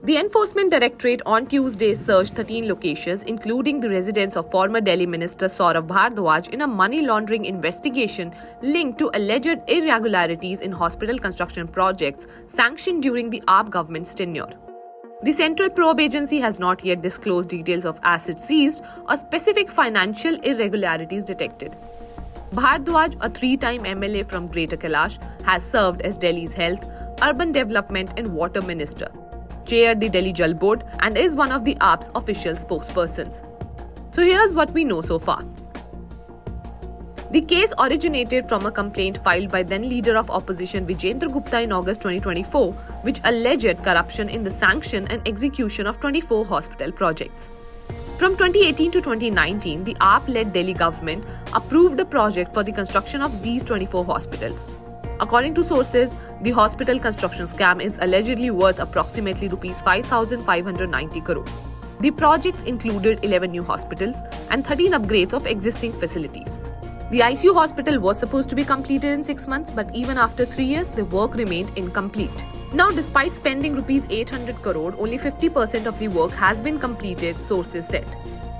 The Enforcement Directorate on Tuesday searched 13 locations, including the residence of former Delhi Minister Saurabh Bhardwaj, in a money laundering investigation linked to alleged irregularities in hospital construction projects sanctioned during the AAP government's tenure. The Central Probe Agency has not yet disclosed details of assets seized or specific financial irregularities detected. Bhardwaj, a three-time MLA from Greater Kailash, has served as Delhi's Health, Urban Development and Water Minister, chaired the Delhi Jal Board, and is one of the AAP's official spokespersons. So here's what we know so far. The case originated from a complaint filed by then leader of opposition Vijendra Gupta in August 2024, which alleged corruption in the sanction and execution of 24 hospital projects. From 2018 to 2019, the AAP-led Delhi government approved a project for the construction of these 24 hospitals. According to sources, the hospital construction scam is allegedly worth approximately Rs 5,590 crore. The projects included 11 new hospitals and 13 upgrades of existing facilities. The ICU hospital was supposed to be completed in 6 months, but even after 3 years, the work remained incomplete. Now, despite spending Rs 800 crore, only 50% of the work has been completed, sources said.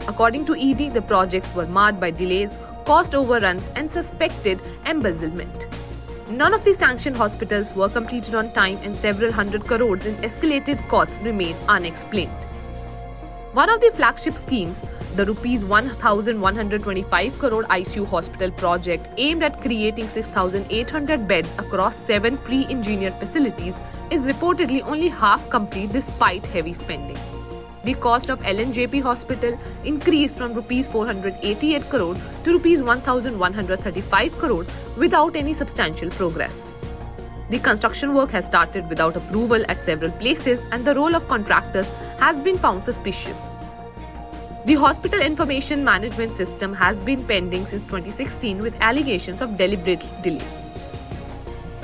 According to ED, the projects were marred by delays, cost overruns, and suspected embezzlement. None of the sanctioned hospitals were completed on time, and several hundred crores in escalated costs remain unexplained. One of the flagship schemes, the Rs 1,125 crore ICU hospital project, aimed at creating 6,800 beds across 7 pre-engineered facilities, is reportedly only half complete despite heavy spending. The cost of LNJP hospital increased from Rs 488 crore to Rs 1,135 crore without any substantial progress. The construction work has started without approval at several places, and the role of contractors has been found suspicious. The Hospital Information Management System has been pending since 2016 with allegations of deliberate delay.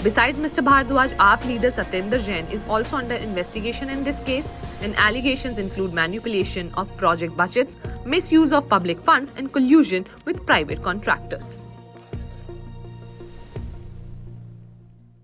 Besides Mr. Bhardwaj, AAP leader Satyendra Jain is also under investigation in this case, and allegations include manipulation of project budgets, misuse of public funds, and collusion with private contractors.